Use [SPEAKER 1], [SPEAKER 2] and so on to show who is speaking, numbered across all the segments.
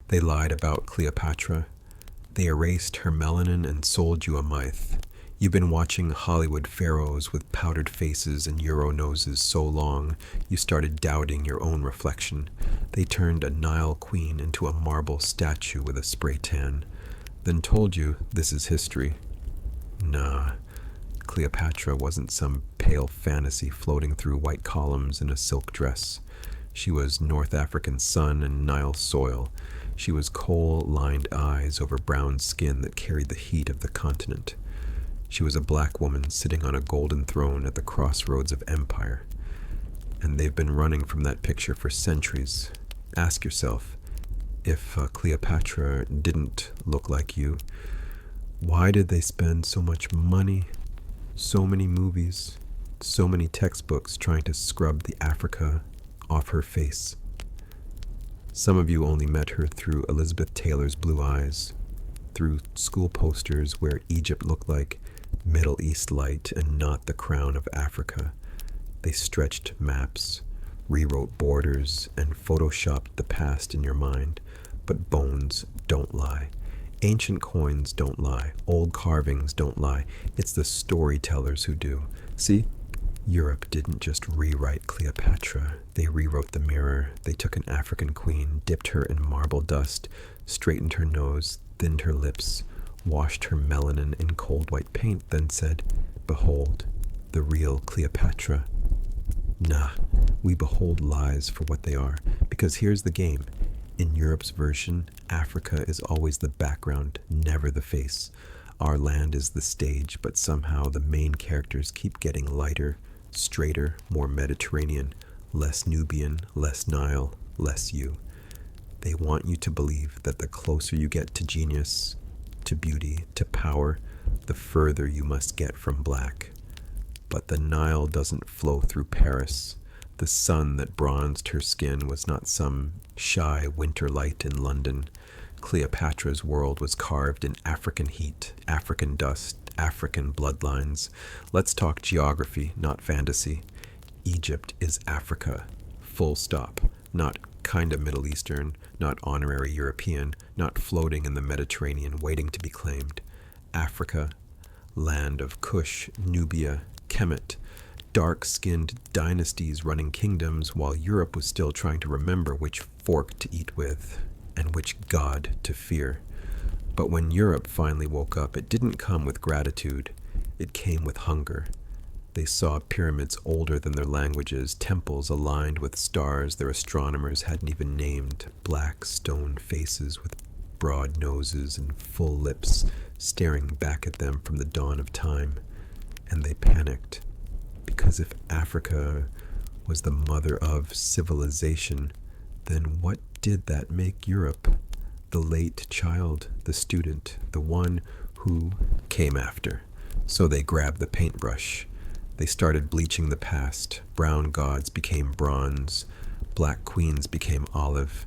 [SPEAKER 1] They lied about Cleopatra. They erased her melanin and sold you a myth. You've been watching Hollywood pharaohs with powdered faces and euro noses so long, you started doubting your own reflection. They turned a Nile queen into a marble statue with a spray tan, then told you this is history. Nah, Cleopatra wasn't some pale fantasy floating through white columns in a silk dress. She was North African sun and Nile soil. She was coal-lined eyes over brown skin that carried the heat of the continent. She was a black woman sitting on a golden throne at the crossroads of empire. And they've been running from that picture for centuries. Ask yourself, if Cleopatra didn't look like you, why did they spend so much money, so many movies, so many textbooks trying to scrub the Africa off her face? Some of you only met her through Elizabeth Taylor's blue eyes, through school posters where Egypt looked like Middle East light and not the crown of Africa. They stretched maps, rewrote borders, and photoshopped the past in your mind. But bones don't lie. Ancient coins don't lie. Old carvings don't lie. It's the storytellers who do. See? Europe didn't just rewrite Cleopatra. They rewrote the mirror. They took an African queen, dipped her in marble dust, straightened her nose, thinned her lips, washed her melanin in cold white paint, then said, "Behold, the real Cleopatra." Nah, we behold lies for what they are, because here's the game. In Europe's version, Africa is always the background, never the face. Our land is the stage, but somehow the main characters keep getting lighter, straighter, more Mediterranean, less Nubian, less Nile, less you. They want you to believe that the closer you get to genius, to beauty, to power, the further you must get from black. But the Nile doesn't flow through Paris. The sun that bronzed her skin was not some shy winter light in London. Cleopatra's world was carved in African heat, African dust, African bloodlines. Let's talk geography, not fantasy. Egypt is Africa, full stop. Not kind of Middle Eastern, not honorary European, not floating in the Mediterranean waiting to be claimed. Africa, land of Kush, Nubia, Kemet, dark-skinned dynasties running kingdoms while Europe was still trying to remember which fork to eat with and which god to fear. But when Europe finally woke up, it didn't come with gratitude. It came with hunger. They saw pyramids older than their languages, temples aligned with stars their astronomers hadn't even named, black stone faces with broad noses and full lips staring back at them from the dawn of time. And they panicked, because if Africa was the mother of civilization, then what did that make Europe? The late child, the student, the one who came after. So they grabbed the paintbrush. They started bleaching the past. Brown gods became bronze. Black queens became olive.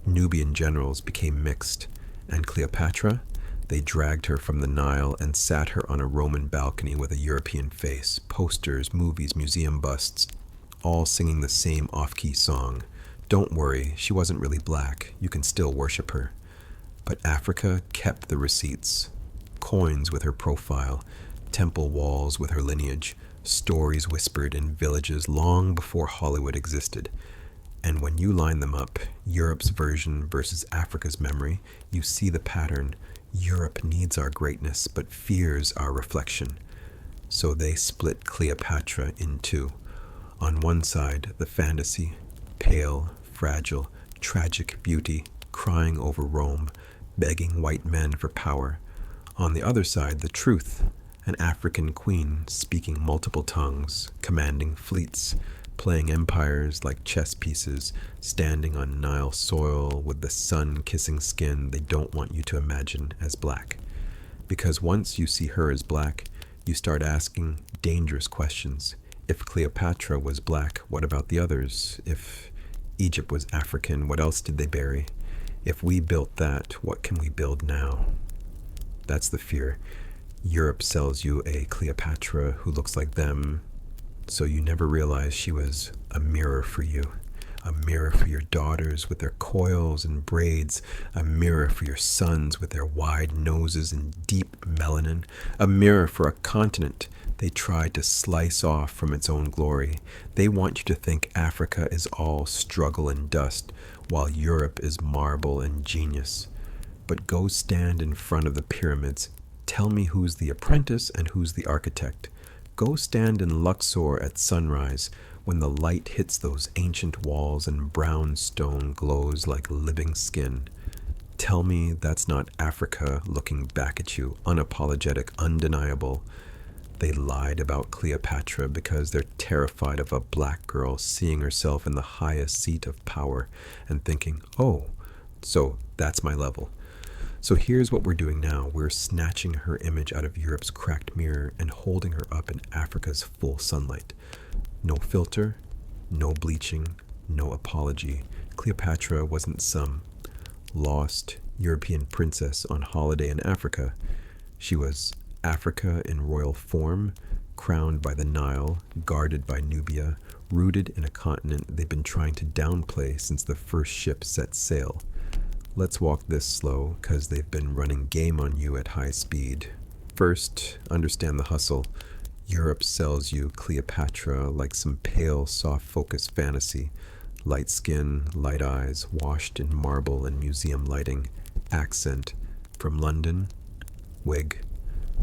[SPEAKER 1] Nubian generals became mixed. And Cleopatra? They dragged her from the Nile and sat her on a Roman balcony with a European face. Posters, movies, museum busts, all singing the same off-key song. Don't worry, she wasn't really black. You can still worship her. But Africa kept the receipts. Coins with her profile, temple walls with her lineage, stories whispered in villages long before Hollywood existed. And when you line them up, Europe's version versus Africa's memory, you see the pattern. Europe needs our greatness, but fears our reflection. So they split Cleopatra in two. On one side, the fantasy, pale, fragile, tragic beauty, crying over Rome, begging white men for power. On the other side, the truth, an African queen speaking multiple tongues, commanding fleets, playing empires like chess pieces, standing on Nile soil with the sun-kissing skin they don't want you to imagine as black. Because once you see her as black, you start asking dangerous questions. If Cleopatra was black, what about the others? If Egypt was African, what else did they bury? If we built that, what can we build now? That's the fear. Europe sells you a Cleopatra who looks like them, so you never realize she was a mirror for you, A mirror for your daughters with their coils and braids. A mirror for your sons with their wide noses and deep melanin. A mirror for a continent they tried to slice off from its own glory. They want you to think Africa is all struggle and dust, while Europe is marble and genius. But go stand in front of the pyramids. Tell me who's the apprentice and who's the architect. Go stand in Luxor at sunrise when the light hits those ancient walls and brown stone glows like living skin. Tell me that's not Africa looking back at you, unapologetic, undeniable. They lied about Cleopatra because they're terrified of a black girl seeing herself in the highest seat of power and thinking, oh, so that's my level. So here's what we're doing now. We're snatching her image out of Europe's cracked mirror and holding her up in Africa's full sunlight. No filter, no bleaching, no apology. Cleopatra wasn't some lost European princess on holiday in Africa. She was Africa in royal form, crowned by the Nile, guarded by Nubia, rooted in a continent they've been trying to downplay since the first ship set sail. Let's walk this slow, because they've been running game on you at high speed. First, understand the hustle. Europe sells you Cleopatra like some pale, soft-focused fantasy. Light skin, light eyes, washed in marble and museum lighting. Accent. From London. Wig.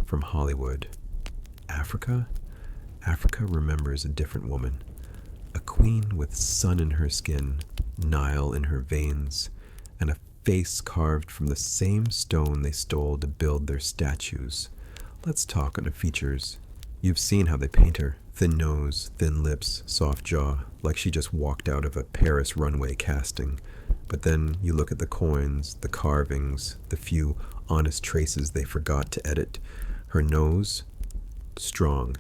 [SPEAKER 1] From Hollywood. Africa? Africa remembers a different woman. A queen with sun in her skin, Nile in her veins, and a face carved from the same stone they stole to build their statues. Let's talk on the features. You've seen how they paint her. Thin nose, thin lips, soft jaw, like she just walked out of a Paris runway casting. But then you look at the coins, the carvings, the few honest traces they forgot to edit. Her nose, strong,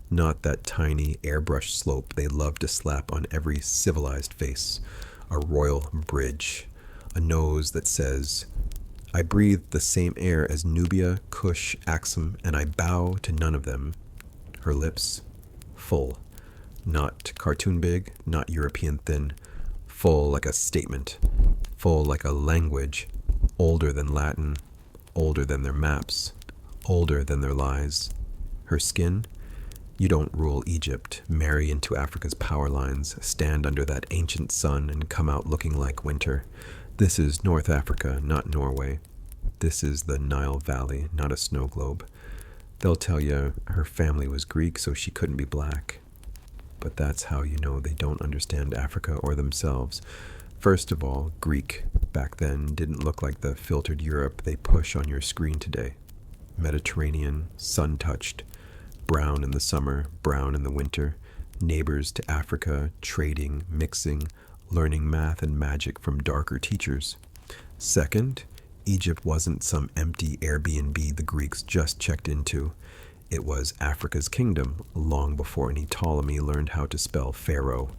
[SPEAKER 1] not that tiny airbrush slope they love to slap on every civilized face. A royal bridge. A nose that says, I breathe the same air as Nubia, Kush, Axum, and I bow to none of them. Her lips, full. Not cartoon big, not European thin. Full like a statement. Full like a language. Older than Latin. Older than their maps. Older than their lies. Her skin? You don't rule Egypt, marry into Africa's power lines, stand under that ancient sun, and come out looking like winter. This is North Africa, not Norway. This is the Nile Valley, not a snow globe. They'll tell you her family was Greek, so she couldn't be black. But that's how you know they don't understand Africa or themselves. First of all, Greek, back then, didn't look like the filtered Europe they push on your screen today. Mediterranean, sun-touched, brown in the summer, brown in the winter, neighbors to Africa, trading, mixing, learning math and magic from darker teachers. Second, Egypt wasn't some empty Airbnb the Greeks just checked into. It was Africa's kingdom, long before any Ptolemy learned how to spell Pharaoh.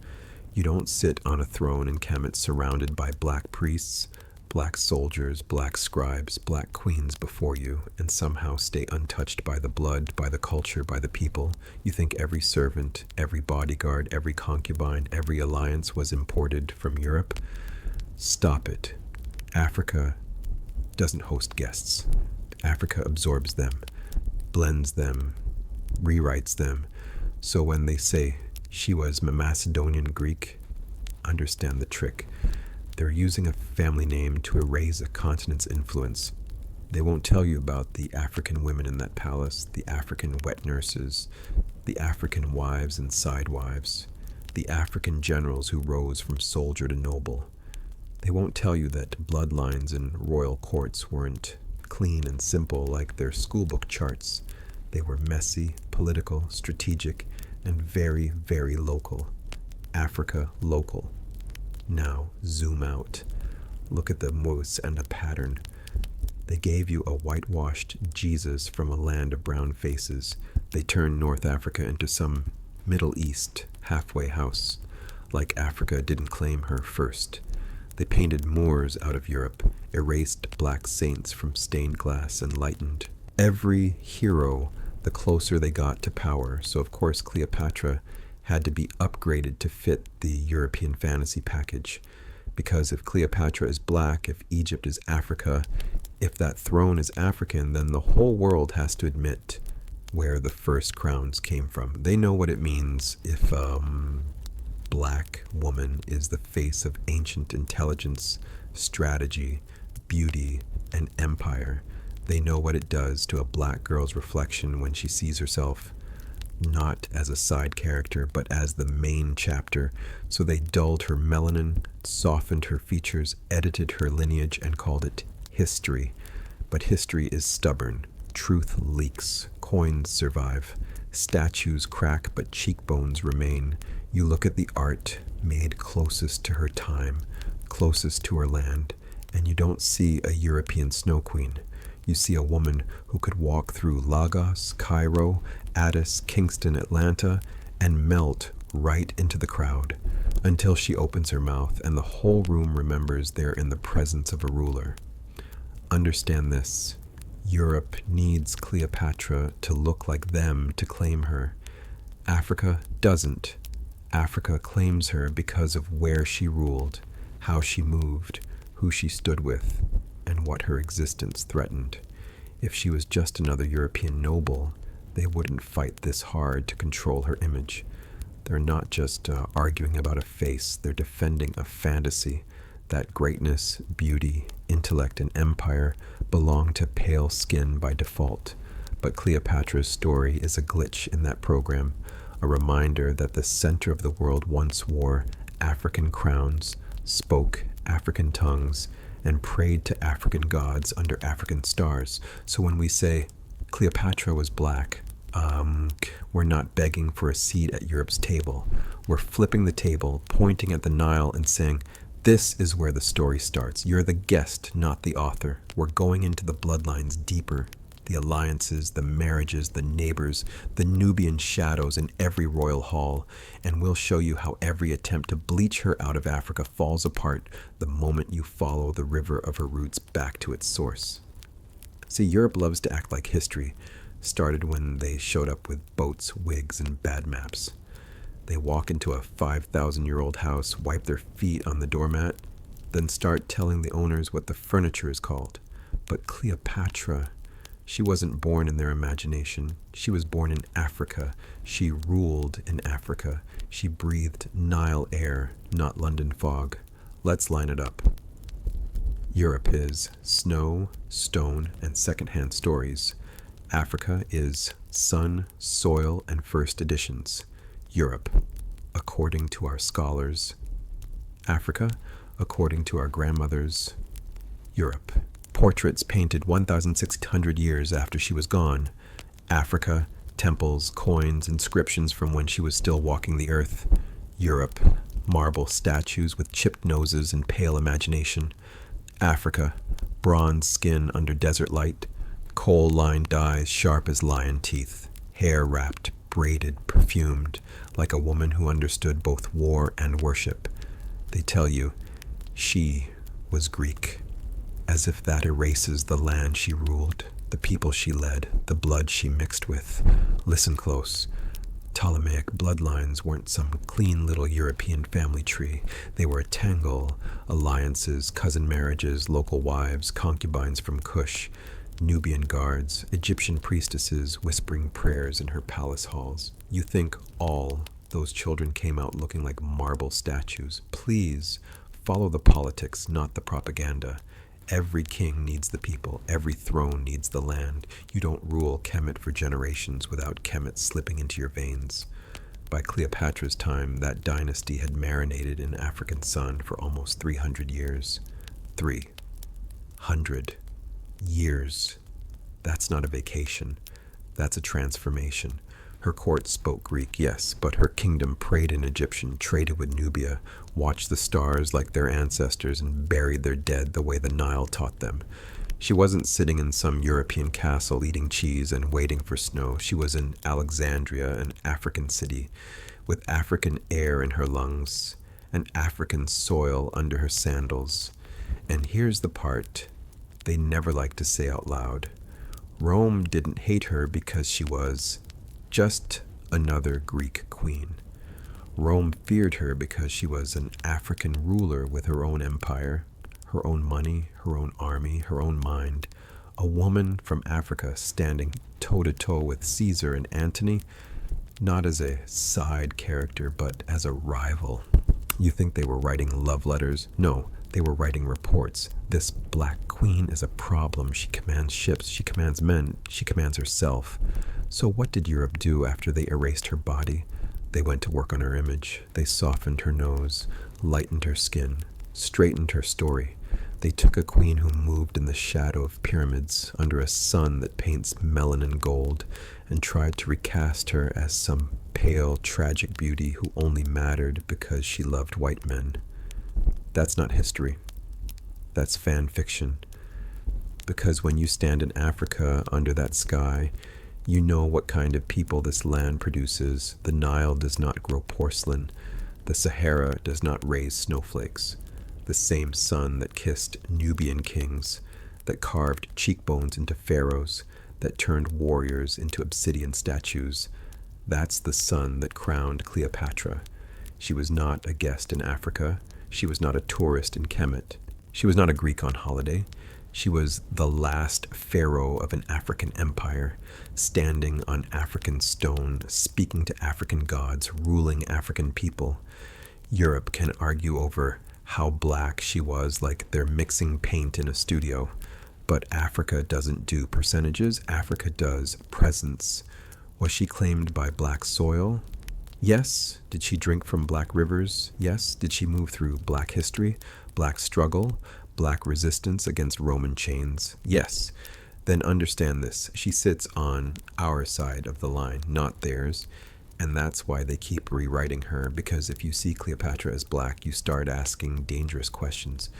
[SPEAKER 1] You don't sit on a throne in Kemet surrounded by black priests, black soldiers, black scribes, black queens before you, and somehow stay untouched by the blood, by the culture, by the people. You think every servant, every bodyguard, every concubine, every alliance was imported from Europe? Stop it. Africa doesn't host guests. Africa absorbs them, blends them, rewrites them. So when they say she was Macedonian Greek, understand the trick. They're using a family name to erase a continent's influence. They won't tell you about the African women in that palace, the African wet nurses, the African wives and side wives, the African generals who rose from soldier to noble. They won't tell you that bloodlines in royal courts weren't clean and simple like their schoolbook charts. They were messy, political, strategic, and very, very local. Africa local. Now, zoom out. Look at the moose and the pattern. They gave you a whitewashed Jesus from a land of brown faces. They turned North Africa into some Middle East halfway house, like Africa didn't claim her first. They painted Moors out of Europe, erased black saints from stained glass and lightened every hero the closer they got to power. So of course Cleopatra had to be upgraded to fit the European fantasy package. Because if Cleopatra is black, if Egypt is Africa, if that throne is African, then the whole world has to admit where the first crowns came from. They know what it means if black woman is the face of ancient intelligence, strategy, beauty, and empire. They know what it does to a black girl's reflection when she sees herself not as a side character, but as the main chapter. So they dulled her melanin, softened her features, edited her lineage, and called it history. But history is stubborn. Truth leaks. Coins survive. Statues crack, but cheekbones remain. You look at the art made closest to her time, closest to her land, and you don't see a European snow queen. You see a woman who could walk through Lagos, Cairo, Addis, Kingston, Atlanta, and melt right into the crowd until she opens her mouth and the whole room remembers they're in the presence of a ruler. Understand this. Europe needs Cleopatra to look like them to claim her. Africa doesn't. Africa claims her because of where she ruled, how she moved, who she stood with, and what her existence threatened. If she was just another European noble, they wouldn't fight this hard to control her image. They're not just arguing about a face, they're defending a fantasy that greatness, beauty, intellect, and empire belong to pale skin by default. But Cleopatra's story is a glitch in that program, a reminder that the center of the world once wore African crowns, spoke African tongues, and prayed to African gods under African stars. So when we say Cleopatra was black, we're not begging for a seat at Europe's table. We're flipping the table, pointing at the Nile and saying, this is where the story starts. You're the guest, not the author. We're going into the bloodlines deeper, the alliances, the marriages, the neighbors, the Nubian shadows in every royal hall, and we'll show you how every attempt to bleach her out of Africa falls apart the moment you follow the river of her roots back to its source. See, Europe loves to act like history started when they showed up with boats, wigs, and bad maps. They walk into a 5,000-year-old house, wipe their feet on the doormat, then start telling the owners what the furniture is called. But Cleopatra, she wasn't born in their imagination. She was born in Africa. She ruled in Africa. She breathed Nile air, not London fog. Let's line it up. Europe is snow, stone, and secondhand stories. Africa is sun, soil, and first editions. Europe, according to our scholars. Africa, according to our grandmothers. Europe, portraits painted 1,600 years after she was gone. Africa, temples, coins, inscriptions from when she was still walking the earth. Europe, marble statues with chipped noses and pale imagination. Africa, bronze skin under desert light, coal-lined eyes sharp as lion teeth, hair wrapped, braided, perfumed, like a woman who understood both war and worship. They tell you, she was Greek, as if that erases the land she ruled, the people she led, the blood she mixed with. Listen close. Ptolemaic bloodlines weren't some clean little European family tree. They were a tangle, alliances, cousin marriages, local wives, concubines from Kush, Nubian guards, Egyptian priestesses whispering prayers in her palace halls. You think all those children came out looking like marble statues. Please follow the politics, not the propaganda. Every king needs the people. Every throne needs the land. You don't rule Kemet for generations without Kemet slipping into your veins. By Cleopatra's time, that dynasty had marinated in African sun for almost 300 years. 300 years. That's not a vacation. That's a transformation. Her court spoke Greek, yes, but her kingdom prayed in Egyptian, traded with Nubia, watched the stars like their ancestors, and buried their dead the way the Nile taught them. She wasn't sitting in some European castle eating cheese and waiting for snow. She was in Alexandria, an African city, with African air in her lungs, and African soil under her sandals. And here's the part they never like to say out loud. Rome didn't hate her because she was just another Greek queen. Rome feared her because she was an African ruler with her own empire, her own money, her own army, her own mind. A woman from Africa standing toe-to-toe with Caesar and Antony, not as a side character, but as a rival. You think they were writing love letters? No, they were writing reports. This black queen is a problem. She commands ships, she commands men, she commands herself. So what did Europe do after they erased her body? They went to work on her image. They softened her nose, lightened her skin, straightened her story. They took a queen who moved in the shadow of pyramids under a sun that paints melanin gold and tried to recast her as some pale, tragic beauty who only mattered because she loved white men. That's not history. That's fan fiction. Because when you stand in Africa under that sky, you know what kind of people this land produces. The Nile does not grow porcelain. The Sahara does not raise snowflakes. The same sun that kissed Nubian kings, that carved cheekbones into pharaohs, that turned warriors into obsidian statues. That's the sun that crowned Cleopatra. She was not a guest in Africa. She was not a tourist in Kemet. She was not a Greek on holiday. She was the last pharaoh of an African empire, standing on African stone, speaking to African gods, ruling African people. Europe can argue over how black she was, like they're mixing paint in a studio. But Africa doesn't do percentages. Africa does presence. Was she claimed by black soil? Yes. Did she drink from black rivers? Yes. Did she move through black history, black struggle, black resistance against Roman chains? Yes. Then understand this. She sits on our side of the line, not theirs. And that's why they keep rewriting her, because if you see Cleopatra as black, you start asking dangerous questions.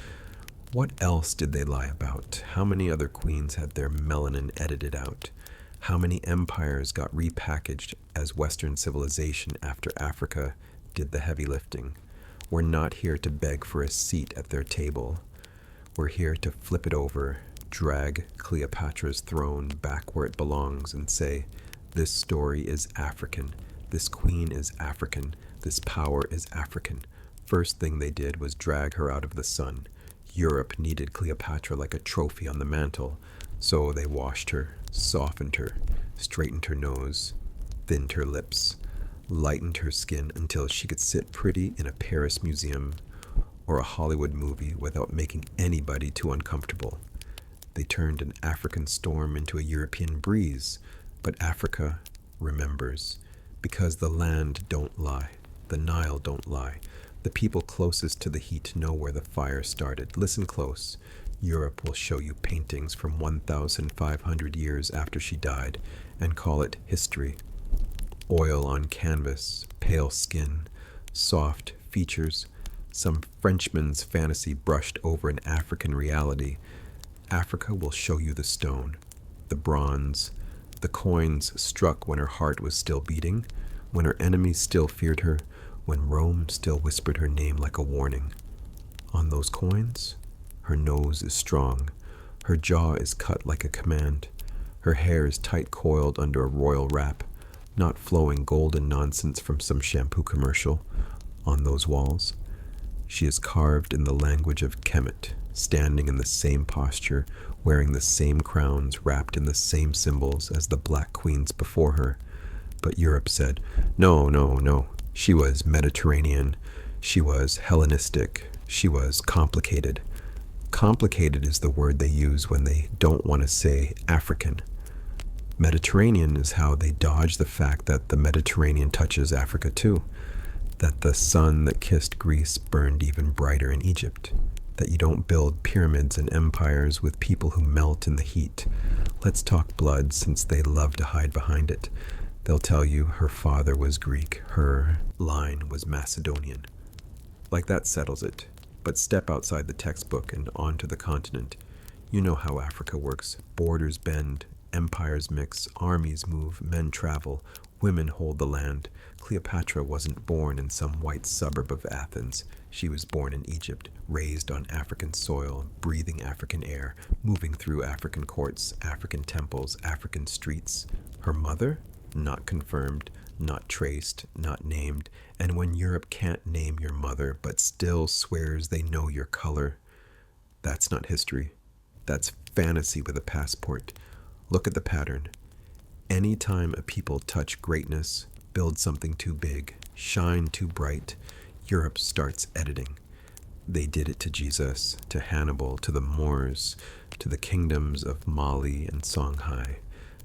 [SPEAKER 1] What else did they lie about? How many other queens had their melanin edited out? How many empires got repackaged as Western civilization after Africa did the heavy lifting? We're not here to beg for a seat at their table. We're here to flip it over, drag Cleopatra's throne back where it belongs and say, this story is African. This queen is African. This power is African. First thing they did was drag her out of the sun. Europe needed Cleopatra like a trophy on the mantle, so they washed her, softened her, straightened her nose, thinned her lips, lightened her skin until she could sit pretty in a Paris museum or a Hollywood movie without making anybody too uncomfortable. They turned an African storm into a European breeze, but Africa remembers. Because the land don't lie, the Nile don't lie. The people closest to the heat know where the fire started. Listen close. Europe will show you paintings from 1,500 years after she died and call it history. Oil on canvas, pale skin, soft features, some Frenchman's fantasy brushed over an African reality. Africa will show you the stone, the bronze, the coins struck when her heart was still beating, when her enemies still feared her, when Rome still whispered her name like a warning. On those coins, her nose is strong, her jaw is cut like a command, her hair is tight coiled under a royal wrap, not flowing golden nonsense from some shampoo commercial. On those walls, she is carved in the language of Kemet, standing in the same posture, wearing the same crowns, wrapped in the same symbols as the black queens before her. But Europe said, no, no, no. She was Mediterranean. She was Hellenistic. She was complicated. Complicated is the word they use when they don't want to say African. Mediterranean is how they dodge the fact that the Mediterranean touches Africa too. That the sun that kissed Greece burned even brighter in Egypt. That you don't build pyramids and empires with people who melt in the heat. Let's talk blood, since they love to hide behind it. They'll tell you her father was Greek, her line was Macedonian. Like that settles it. But step outside the textbook and onto the continent. You know how Africa works. Borders bend, empires mix, armies move, men travel, women hold the land. Cleopatra wasn't born in some white suburb of Athens. She was born in Egypt, raised on African soil, breathing African air, moving through African courts, African temples, African streets. Her mother? Not confirmed, not traced, not named, and when Europe can't name your mother but still swears they know your color, that's not history. That's fantasy with a passport. Look at the pattern. Anytime a people touch greatness, build something too big, shine too bright, Europe starts editing. They did it to Jesus, to Hannibal, to the Moors, to the kingdoms of Mali and Songhai.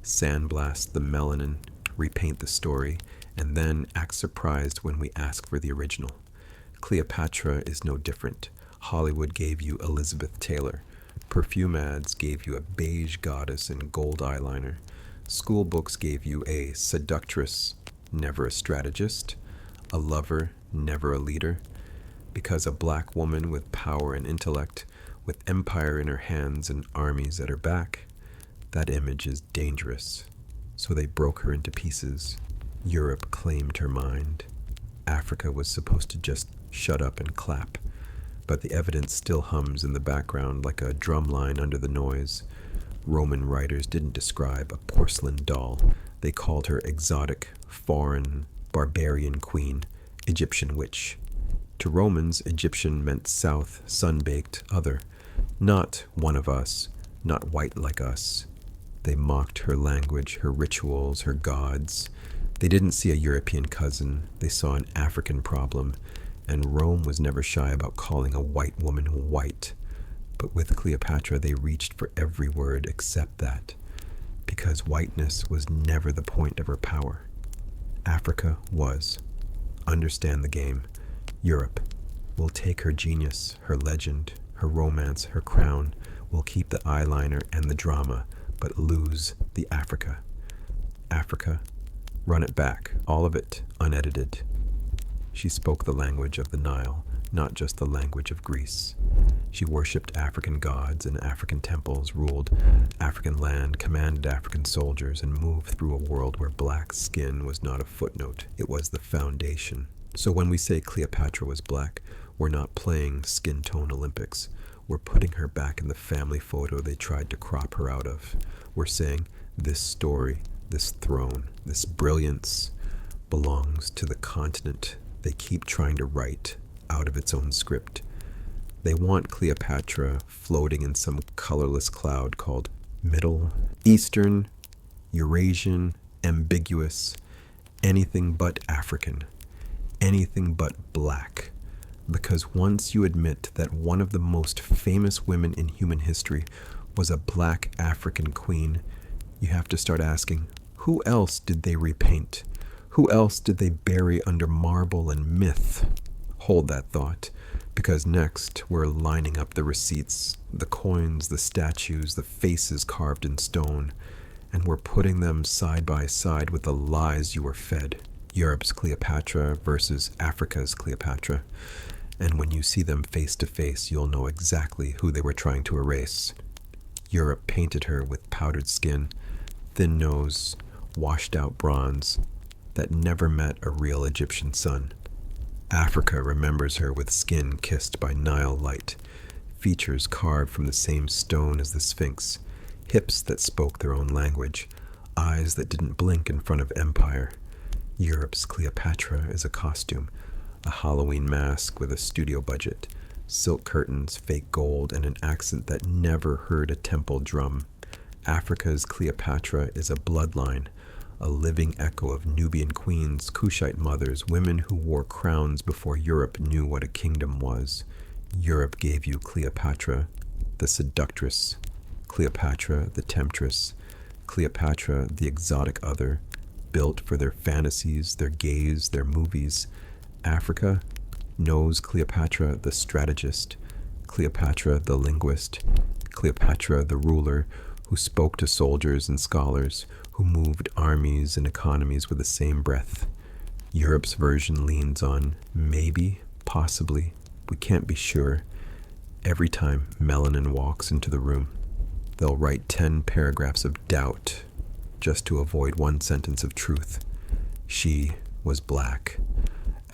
[SPEAKER 1] Sandblast the melanin, repaint the story, and then act surprised when we ask for the original. Cleopatra is no different. Hollywood gave you Elizabeth Taylor. Perfume ads gave you a beige goddess in gold eyeliner. School books gave you a seductress, never a strategist, a lover, never a leader. Because a black woman with power and intellect, with empire in her hands and armies at her back, that image is dangerous. So they broke her into pieces. Europe claimed her mind. Africa was supposed to just shut up and clap, but the evidence still hums in the background like a drum line under the noise. Roman writers didn't describe a porcelain doll. They called her exotic, foreign, barbarian queen, Egyptian witch. To Romans, Egyptian meant south, sun-baked, other. Not one of us, not white like us. They mocked her language, her rituals, her gods. They didn't see a European cousin. They saw an African problem. And Rome was never shy about calling a white woman white. But with Cleopatra, they reached for every word except that, because whiteness was never the point of her power. Africa was. Understand the game. Europe will take her genius, her legend, her romance, her crown, will keep the eyeliner and the drama, but lose the Africa. Africa, run it back, all of it, unedited. She spoke the language of the Nile, not just the language of Greece. She worshipped African gods in African temples, ruled African land, commanded African soldiers, and moved through a world where black skin was not a footnote, it was the foundation. So when we say Cleopatra was black, we're not playing skin tone Olympics. We're putting her back in the family photo they tried to crop her out of. We're saying this story, this throne, this brilliance belongs to the continent they keep trying to write out of its own script. They want Cleopatra floating in some colorless cloud called Middle Eastern, Eurasian, ambiguous, anything but African. Anything but black. Because once you admit that one of the most famous women in human history was a black African queen, you have to start asking, who else did they repaint? Who else did they bury under marble and myth? Hold that thought, because next we're lining up the receipts, the coins, the statues, the faces carved in stone, and we're putting them side by side with the lies you were fed. Europe's Cleopatra versus Africa's Cleopatra. And when you see them face to face, you'll know exactly who they were trying to erase. Europe painted her with powdered skin, thin nose, washed out bronze that never met a real Egyptian sun. Africa remembers her with skin kissed by Nile light, features carved from the same stone as the Sphinx, hips that spoke their own language, eyes that didn't blink in front of empire. Europe's Cleopatra is a costume, a Halloween mask with a studio budget, silk curtains, fake gold, and an accent that never heard a temple drum. Africa's Cleopatra is a bloodline, a living echo of Nubian queens, Kushite mothers, women who wore crowns before Europe knew what a kingdom was. Europe gave you Cleopatra, the seductress, Cleopatra, the temptress, Cleopatra, the exotic other, built for their fantasies, their gaze, their movies. Africa knows Cleopatra, the strategist, Cleopatra, the linguist, Cleopatra, the ruler, who spoke to soldiers and scholars, who moved armies and economies with the same breath. Europe's version leans on maybe, possibly, we can't be sure. Every time melanin walks into the room, they'll write 10 paragraphs of doubt just to avoid one sentence of truth. She was black.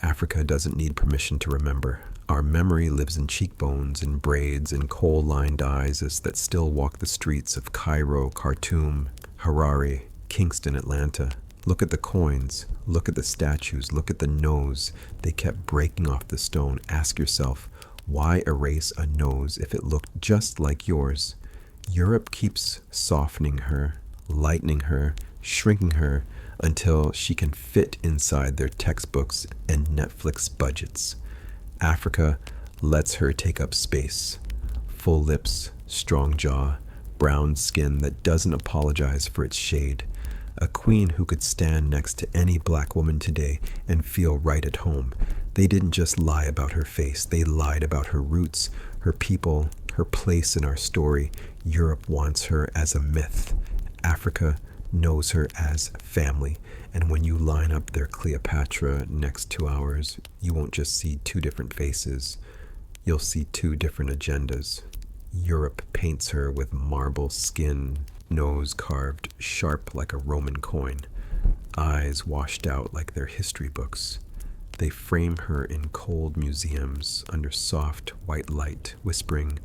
[SPEAKER 1] Africa doesn't need permission to remember. Our memory lives in cheekbones, in braids, in coal-lined eyes that still walk the streets of Cairo, Khartoum, Harare, Kingston, Atlanta, Look at the coins, look at the statues, look at the nose. They kept breaking off the stone. Ask yourself, why erase a nose if it looked just like yours? Europe keeps softening her, lightening her, shrinking her until she can fit inside their textbooks and Netflix budgets. Africa lets her take up space. Full lips, strong jaw, brown skin that doesn't apologize for its shade. A queen who could stand next to any black woman today and feel right at home. They didn't just lie about her face, they lied about her roots, her people, her place in our story. Europe wants her as a myth. Africa knows her as family. And when you line up their Cleopatra next to ours, you won't just see two different faces, you'll see two different agendas. Europe paints her with marble skin, nose carved sharp like a Roman coin, eyes washed out like their history books. They frame her in cold museums under soft white light, whispering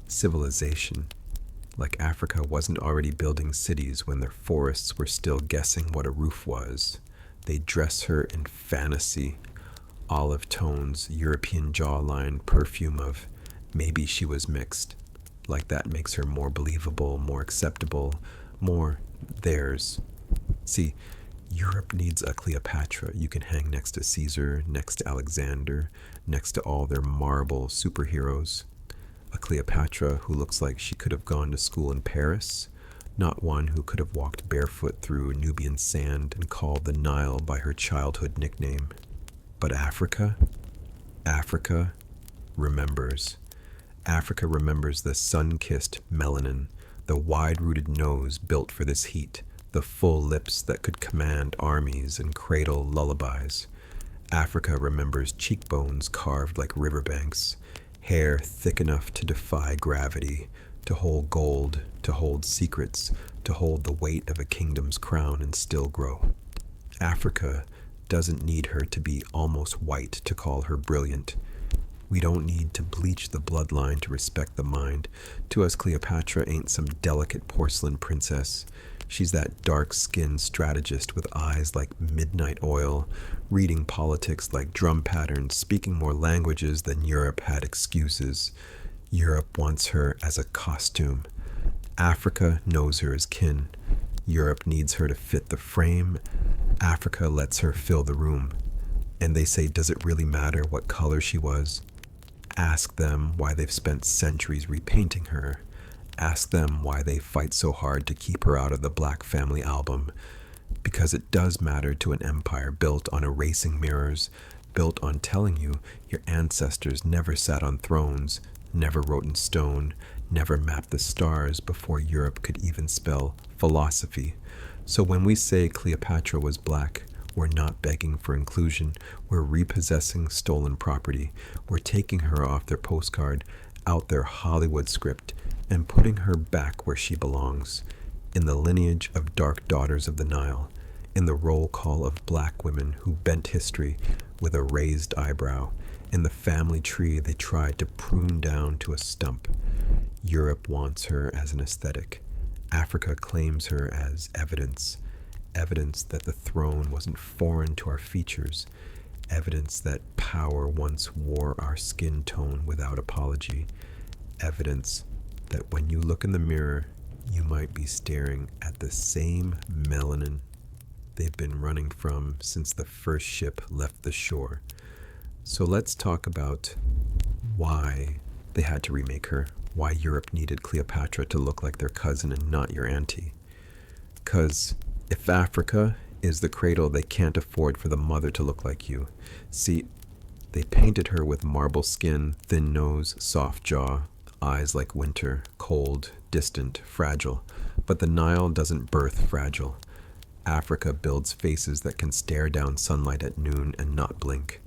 [SPEAKER 1] civilization, like Africa wasn't already building cities when their forests were still guessing what a roof was. They dress her in fantasy, olive tones, European jawline, perfume of maybe she was mixed. Like that makes her more believable, more acceptable, more theirs. See, Europe needs a Cleopatra you can hang next to Caesar, next to Alexander, next to all their marble superheroes. A Cleopatra who looks like she could have gone to school in Paris, not one who could have walked barefoot through Nubian sand and called the Nile by her childhood nickname. But Africa? Africa remembers. Africa remembers the sun-kissed melanin, the wide-rooted nose built for this heat, the full lips that could command armies and cradle lullabies. Africa remembers cheekbones carved like riverbanks, hair thick enough to defy gravity, to hold gold, to hold secrets, to hold the weight of a kingdom's crown and still grow. Africa doesn't need her to be almost white to call her brilliant. We don't need to bleach the bloodline to respect the mind. To us, Cleopatra ain't some delicate porcelain princess. She's that dark-skinned strategist with eyes like midnight oil, reading politics like drum patterns, speaking more languages than Europe had excuses. Europe wants her as a costume. Africa knows her as kin. Europe needs her to fit the frame. Africa lets her fill the room. And they say, does it really matter what color she was? Ask them why they've spent centuries repainting her. Ask them why they fight so hard to keep her out of the Black Family album. Because it does matter to an empire built on erasing mirrors, built on telling you your ancestors never sat on thrones, never wrote in stone, never mapped the stars before Europe could even spell philosophy. So when we say Cleopatra was black, we're not begging for inclusion. We're repossessing stolen property. We're taking her off their postcard, out their Hollywood script, and putting her back where she belongs, in the lineage of dark daughters of the Nile, in the roll call of black women who bent history with a raised eyebrow, in the family tree they tried to prune down to a stump. Europe wants her as an aesthetic. Africa claims her as evidence. Evidence that the throne wasn't foreign to our features. Evidence that power once wore our skin tone without apology. Evidence that when you look in the mirror, you might be staring at the same melanin they've been running from since the first ship left the shore. So let's talk about why they had to remake her, why Europe needed Cleopatra to look like their cousin and not your auntie. Because if Africa is the cradle, they can't afford for the mother to look like you. See, they painted her with marble skin, thin nose, soft jaw, eyes like winter, cold, distant, fragile. But the Nile doesn't birth fragile. Africa builds faces that can stare down sunlight at noon and not blink.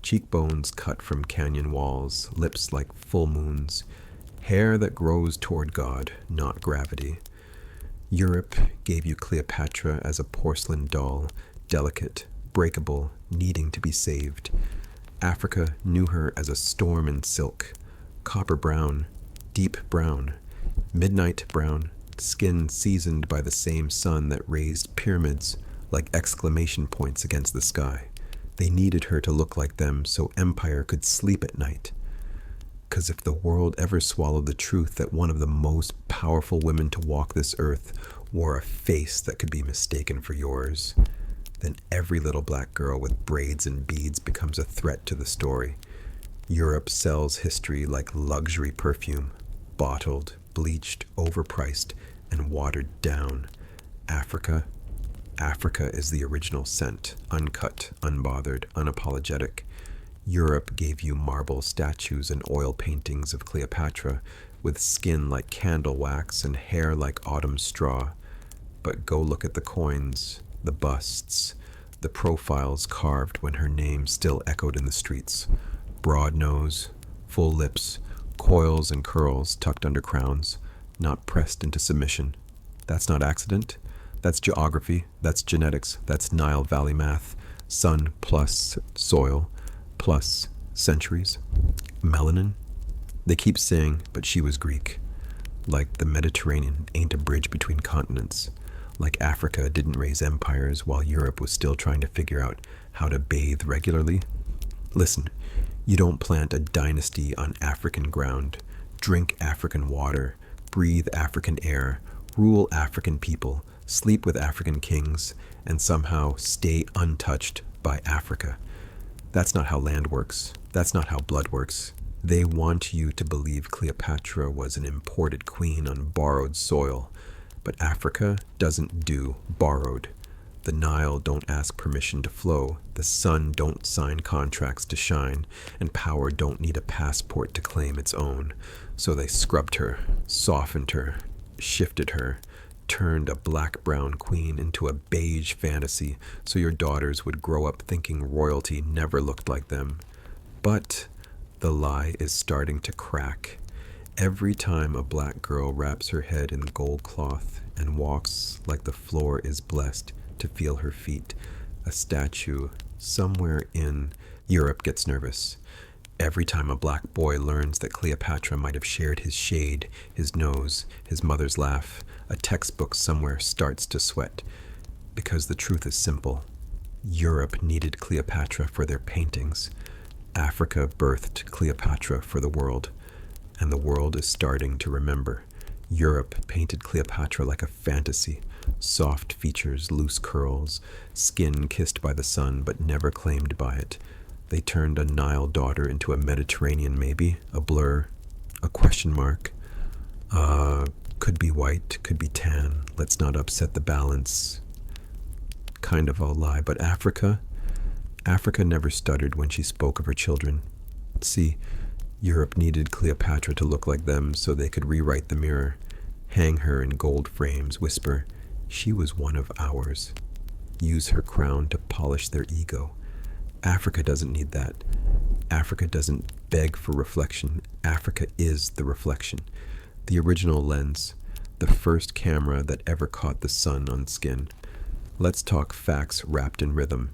[SPEAKER 1] Cheekbones cut from canyon walls, lips like full moons, hair that grows toward God, not gravity. Europe gave you Cleopatra as a porcelain doll, delicate, breakable, needing to be saved. Africa knew her as a storm in silk, copper brown, deep brown, midnight brown, skin seasoned by the same sun that raised pyramids, like exclamation points against the sky. They needed her to look like them so empire could sleep at night. Because if the world ever swallowed the truth that one of the most powerful women to walk this earth wore a face that could be mistaken for yours, then every little black girl with braids and beads becomes a threat to the story. Europe sells history like luxury perfume, bottled, bleached, overpriced, and watered down. Africa is the original scent, uncut, unbothered, unapologetic. Europe gave you marble statues and oil paintings of Cleopatra, with skin like candle wax and hair like autumn straw. But go look at the coins, the busts, the profiles carved when her name still echoed in the streets. Broad nose, full lips, coils and curls tucked under crowns, not pressed into submission. That's not accident. That's geography. That's genetics. That's Nile Valley math. Sun plus soil plus centuries. Melanin? They keep saying, but she was Greek. Like the Mediterranean ain't a bridge between continents. Like Africa didn't raise empires while Europe was still trying to figure out how to bathe regularly. Listen, you don't plant a dynasty on African ground, drink African water, breathe African air, rule African people, sleep with African kings, and somehow stay untouched by Africa. That's not how land works. That's not how blood works. They want you to believe Cleopatra was an imported queen on borrowed soil, but Africa doesn't do borrowed. The Nile don't ask permission to flow, the sun don't sign contracts to shine, and power don't need a passport to claim its own. So they scrubbed her, softened her, shifted her, turned a black-brown queen into a beige fantasy so your daughters would grow up thinking royalty never looked like them. But the lie is starting to crack. Every time a black girl wraps her head in gold cloth and walks like the floor is blessed to feel her feet, a statue somewhere in Europe gets nervous. Every time a black boy learns that Cleopatra might have shared his shade, his nose, his mother's laugh, a textbook somewhere starts to sweat. Because the truth is simple. Europe needed Cleopatra for their paintings. Africa birthed Cleopatra for the world. And the world is starting to remember. Europe painted Cleopatra like a fantasy. Soft features, loose curls, skin kissed by the sun but never claimed by it. They turned a Nile daughter into a Mediterranean maybe, a blur, a question mark. Could be white, could be tan. Let's not upset the balance. Kind of all lie, but Africa never stuttered when she spoke of her children. See, Europe needed Cleopatra to look like them so they could rewrite the mirror, hang her in gold frames, whisper, she was one of ours. Use her crown to polish their ego. Africa doesn't need that. Africa doesn't beg for reflection. Africa is the reflection. The original lens, the first camera that ever caught the sun on skin. Let's talk facts wrapped in rhythm.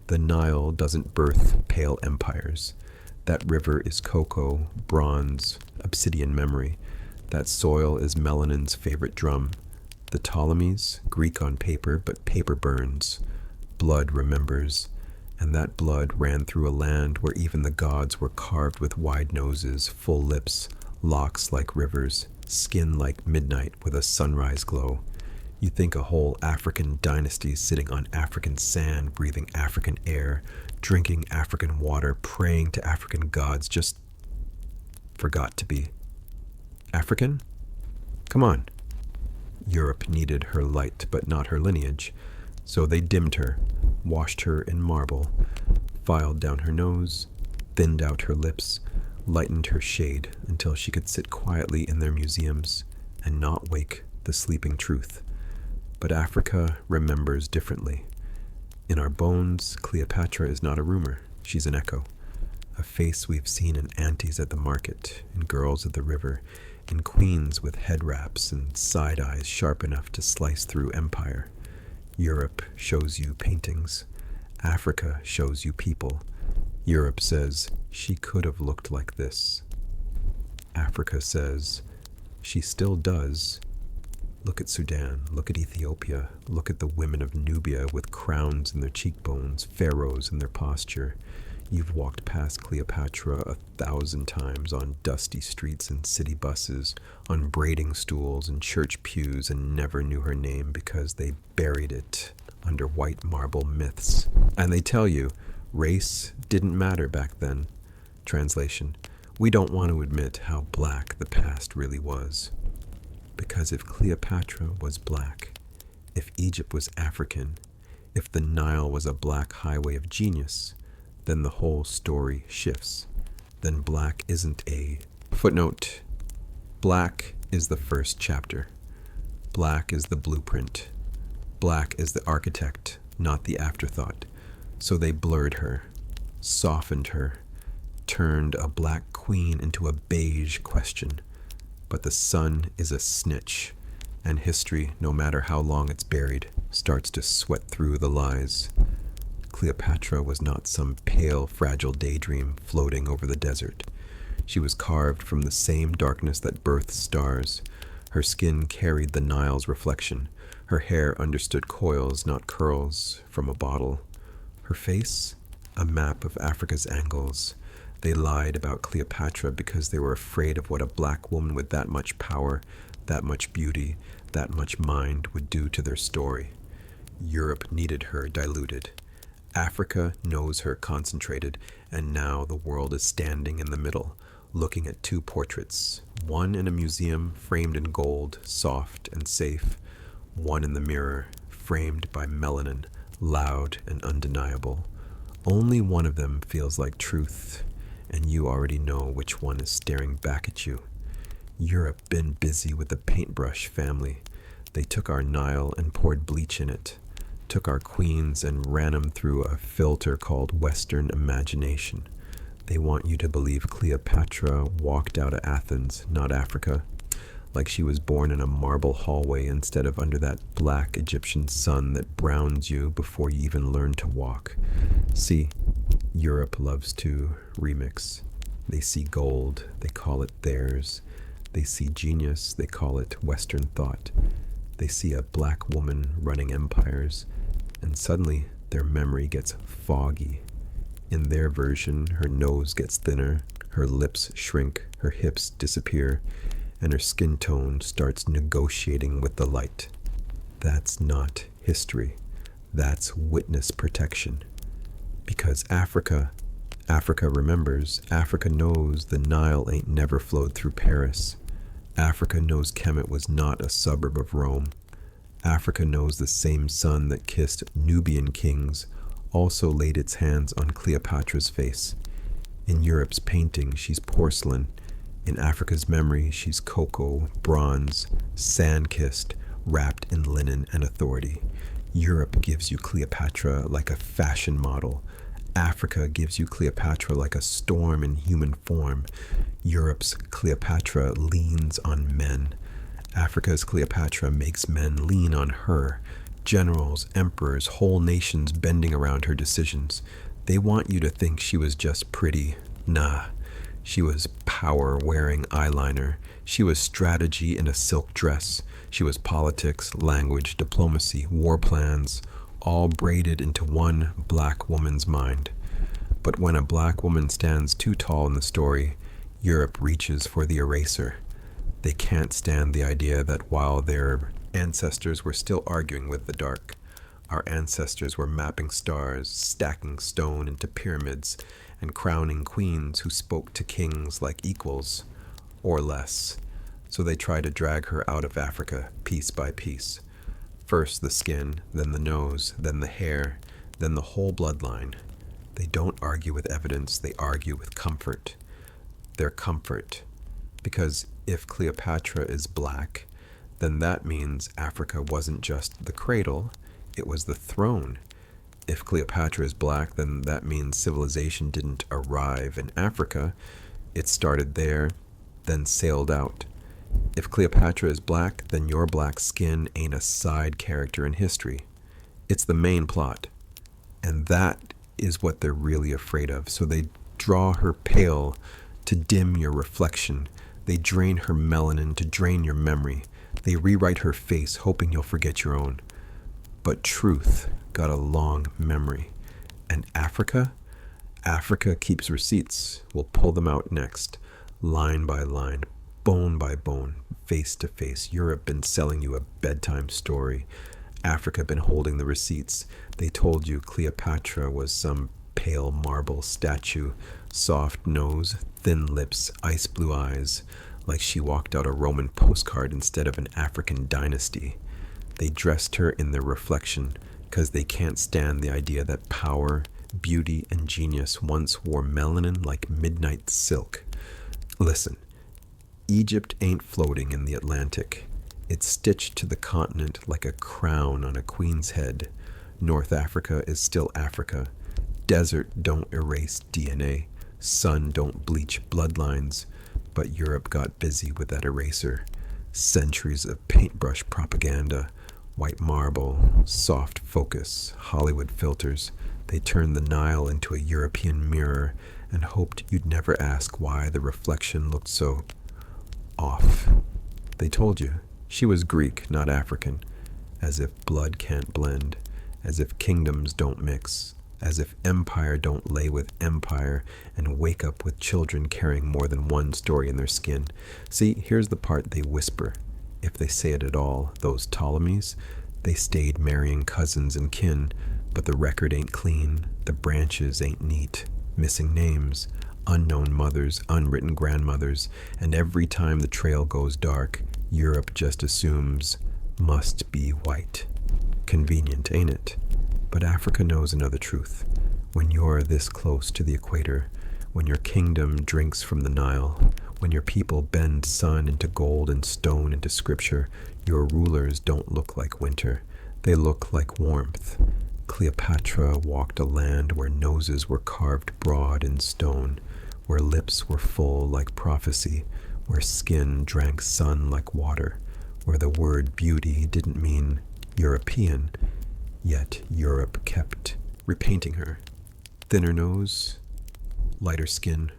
[SPEAKER 1] The Nile doesn't birth pale empires. That river is cocoa, bronze, obsidian memory. That soil is melanin's favorite drum. The Ptolemies, Greek on paper, but paper burns. Blood remembers. And that blood ran through a land where even the gods were carved with wide noses, full lips, locks like rivers, skin like midnight with a sunrise glow. You think a whole African dynasty sitting on African sand, breathing African air, drinking African water, praying to African gods, just forgot to be African? Come on. Europe needed her light, but not her lineage. So they dimmed her, washed her in marble, filed down her nose, thinned out her lips, lightened her shade until she could sit quietly in their museums and not wake the sleeping truth. But Africa remembers differently. In our bones, Cleopatra is not a rumor. She's an echo. A face we've seen in aunties at the market, in girls at the river, in queens with head wraps and side eyes sharp enough to slice through empire. Europe shows you paintings. Africa shows you people. Europe says, she could have looked like this. Africa says, she still does. Look at Sudan, look at Ethiopia, look at the women of Nubia with crowns in their cheekbones, pharaohs in their posture. You've walked past Cleopatra 1,000 times on dusty streets and city buses, on braiding stools and church pews, and never knew her name because they buried it under white marble myths. And they tell you, race didn't matter back then. Translation: we don't want to admit how black the past really was. Because if Cleopatra was black, if Egypt was African, if the Nile was a black highway of genius, then the whole story shifts. Then black isn't a footnote. Black is the first chapter. Black is the blueprint. Black is the architect, not the afterthought. So they blurred her, softened her, turned a black queen into a beige question. But the sun is a snitch, and history, no matter how long it's buried, starts to sweat through the lies. Cleopatra was not some pale, fragile daydream floating over the desert. She was carved from the same darkness that births stars. Her skin carried the Nile's reflection. Her hair understood coils, not curls, from a bottle. Her face? A map of Africa's angles. They lied about Cleopatra because they were afraid of what a black woman with that much power, that much beauty, that much mind would do to their story. Europe needed her diluted. Africa knows her concentrated, and now the world is standing in the middle, looking at two portraits, one in a museum framed in gold, soft and safe, one in the mirror, framed by melanin, loud and undeniable. Only one of them feels like truth, and you already know which one is staring back at you. Europe been busy with the paintbrush family. They took our Nile and poured bleach in it, took our queens and ran them through a filter called Western imagination. They want you to believe Cleopatra walked out of Athens, not Africa, like she was born in a marble hallway instead of under that black Egyptian sun that browns you before you even learn to walk. See, Europe loves to remix. They see gold, they call it theirs. They see genius, they call it Western thought. They see a black woman running empires, and suddenly their memory gets foggy. In their version, her nose gets thinner, her lips shrink, her hips disappear, and her skin tone starts negotiating with the light. That's not history. That's witness protection. Because Africa remembers, Africa knows the Nile ain't never flowed through Paris. Africa knows Kemet was not a suburb of Rome. Africa knows the same sun that kissed Nubian kings also laid its hands on Cleopatra's face. In Europe's painting, she's porcelain. In Africa's memory, she's cocoa, bronze, sand-kissed, wrapped in linen and authority. Europe gives you Cleopatra like a fashion model. Africa gives you Cleopatra like a storm in human form. Europe's Cleopatra leans on men. Africa's Cleopatra makes men lean on her. Generals, emperors, whole nations bending around her decisions. They want you to think she was just pretty. Nah. She was power wearing eyeliner. She was strategy in a silk dress. She was politics, language, diplomacy, war plans, all braided into one black woman's mind. But when a black woman stands too tall in the story, Europe reaches for the eraser. They can't stand the idea that while their ancestors were still arguing with the dark, our ancestors were mapping stars, stacking stone into pyramids, and crowning queens who spoke to kings like equals, or less. So they try to drag her out of Africa, piece by piece. First the skin, then the nose, then the hair, then the whole bloodline. They don't argue with evidence, they argue with comfort. Their comfort. Because if Cleopatra is black, then that means Africa wasn't just the cradle, it was the throne. If Cleopatra is black, then that means civilization didn't arrive in Africa. It started there, then sailed out. If Cleopatra is black, then your black skin ain't a side character in history. It's the main plot. And that is what they're really afraid of. So they draw her pale to dim your reflection. They drain her melanin to drain your memory. They rewrite her face, hoping you'll forget your own. But truth got a long memory. And Africa? Africa keeps receipts. We'll pull them out next. Line by line, bone by bone, face to face. Europe been selling you a bedtime story. Africa been holding the receipts. They told you Cleopatra was some pale marble statue, soft nose, thin lips, ice blue eyes, like she walked out a Roman postcard instead of an African dynasty. They dressed her in their reflection because they can't stand the idea that power, beauty, and genius once wore melanin like midnight silk. Listen, Egypt ain't floating in the Atlantic. It's stitched to the continent like a crown on a queen's head. North Africa is still Africa. Desert don't erase DNA. Sun don't bleach bloodlines. But Europe got busy with that eraser. Centuries of paintbrush propaganda, white marble, soft focus, Hollywood filters. They turned the Nile into a European mirror and hoped you'd never ask why the reflection looked so off. They told you she was Greek, not African, as if blood can't blend, as if kingdoms don't mix, as if empire don't lay with empire and wake up with children carrying more than one story in their skin. See, here's the part they whisper, if they say it at all. Those Ptolemies, they stayed marrying cousins and kin, but the record ain't clean, the branches ain't neat, missing names, unknown mothers, unwritten grandmothers, and every time the trail goes dark, Europe just assumes must be white. Convenient, ain't it? But Africa knows another truth. When you're this close to the equator, when your kingdom drinks from the Nile, when your people bend sun into gold and stone into scripture, your rulers don't look like winter. They look like warmth. Cleopatra walked a land where noses were carved broad in stone, where lips were full like prophecy, where skin drank sun like water, where the word beauty didn't mean European, yet Europe kept repainting her. Thinner nose, lighter skin,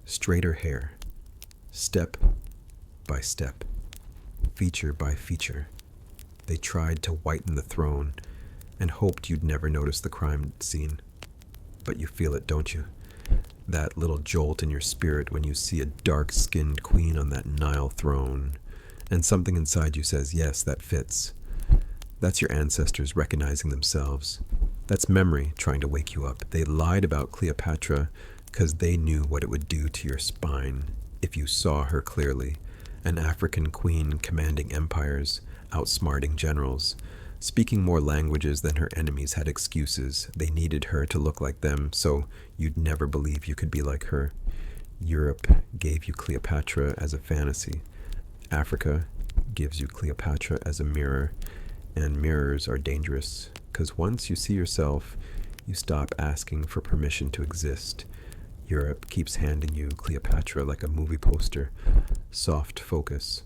[SPEAKER 1] straighter hair, step by step, feature by feature. They tried to whiten the throne and hoped you'd never notice the crime scene. But you feel it, don't you? That little jolt in your spirit when you see a dark-skinned queen on that Nile throne, and something inside you says, yes, that fits. That's your ancestors recognizing themselves. That's memory trying to wake you up. They lied about Cleopatra because they knew what it would do to your spine if you saw her clearly. An African queen commanding empires, outsmarting generals, speaking more languages than her enemies had excuses. They needed her to look like them, so you'd never believe you could be like her. Europe gave you Cleopatra as a fantasy. Africa gives you Cleopatra as a mirror, and mirrors are dangerous, because once you see yourself, you stop asking for permission to exist. Europe keeps handing you Cleopatra like a movie poster. Soft focus,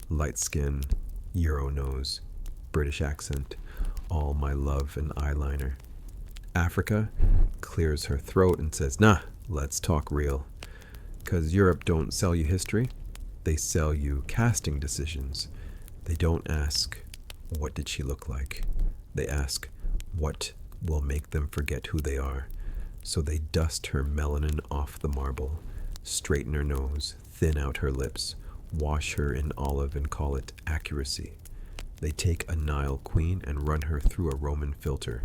[SPEAKER 1] light skin, Euro nose, British accent, all my love and eyeliner. Africa clears her throat and says, nah, let's talk real. Because Europe don't sell you history, they sell you casting decisions. They don't ask, what did she look like? They ask, what will make them forget who they are? So they dust her melanin off the marble, straighten her nose, thin out her lips, wash her in olive and call it accuracy. They take a Nile queen and run her through a Roman filter.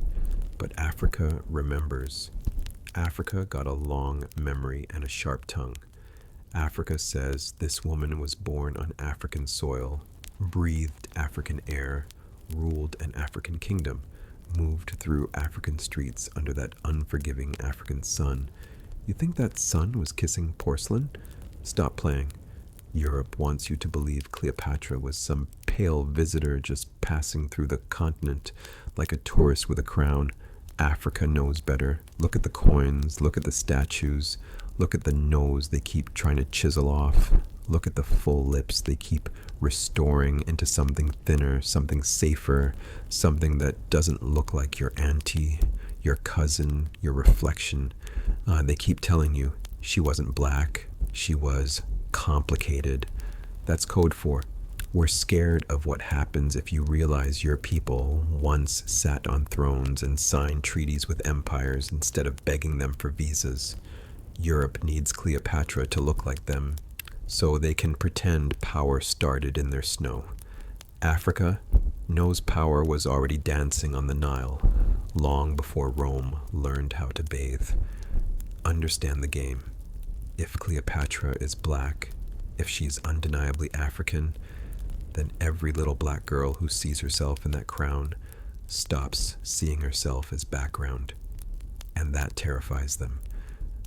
[SPEAKER 1] But Africa remembers. Africa got a long memory and a sharp tongue. Africa says this woman was born on African soil, breathed African air, ruled an African kingdom, moved through African streets under that unforgiving African sun. You think that sun was kissing porcelain? Stop playing. Europe wants you to believe Cleopatra was some pale visitor just passing through the continent like a tourist with a crown. Africa knows better. Look at the coins, look at the statues, look at the nose they keep trying to chisel off. Look at the full lips they keep restoring into something thinner, something safer, something that doesn't look like your auntie, your cousin, your reflection. They keep telling you she wasn't black, she was complicated. That's code for We're scared of what happens if you realize your people once sat on thrones and signed treaties with empires instead of begging them for visas. Europe needs Cleopatra to look like them, so they can pretend power started in their snow. Africa knows power was already dancing on the Nile, long before Rome learned how to bathe. Understand the game. If Cleopatra is black, if she's undeniably African, then every little black girl who sees herself in that crown stops seeing herself as background, and that terrifies them.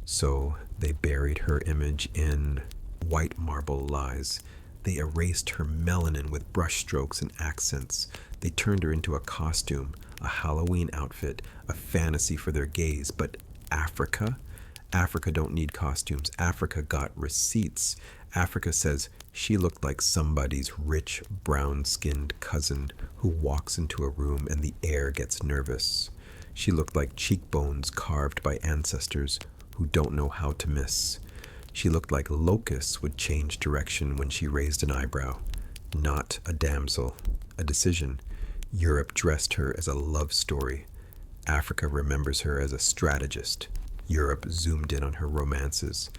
[SPEAKER 1] So they buried her image in white marble lies. They erased her melanin with brushstrokes and accents. They turned her into a costume, a Halloween outfit, a fantasy for their gaze. But Africa don't need costumes. Africa got receipts. Africa says she looked like somebody's rich, brown-skinned cousin who walks into a room and the air gets nervous. She looked like cheekbones carved by ancestors who don't know how to miss. She looked like locusts would change direction when she raised an eyebrow. Not a damsel, a decision. Europe dressed her as a love story. Africa remembers her as a strategist. Europe zoomed in on her romances.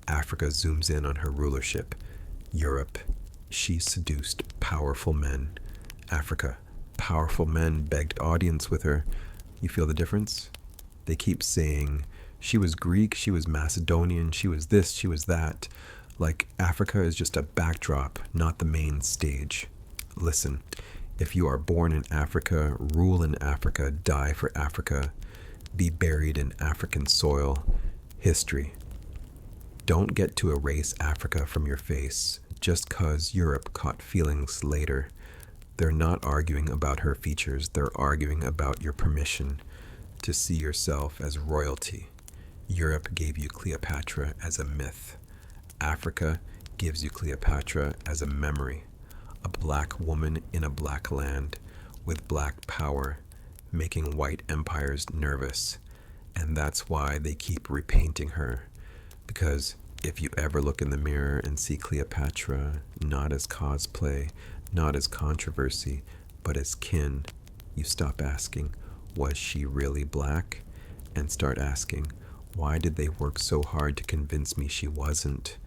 [SPEAKER 1] Africa zooms in on her rulership. Europe, she seduced powerful men. Africa, powerful men begged audience with her. You feel the difference? They keep saying, she was Greek, she was Macedonian, she was this, she was that. Like Africa is just a backdrop, not the main stage. Listen, if you are born in Africa, rule in Africa, die for Africa, be buried in African soil, history. Don't get to erase Africa from your face just 'cause Europe caught feelings later. They're not arguing about her features, they're arguing about your permission to see yourself as royalty. Europe gave you Cleopatra as a myth. Africa gives you Cleopatra as a memory. A black woman in a black land with black power, making white empires nervous. And that's why they keep repainting her. Because if you ever look in the mirror and see Cleopatra not as cosplay, not as controversy, but as kin, you stop asking, was she really black? And start asking, why did they work so hard to convince me she wasn't?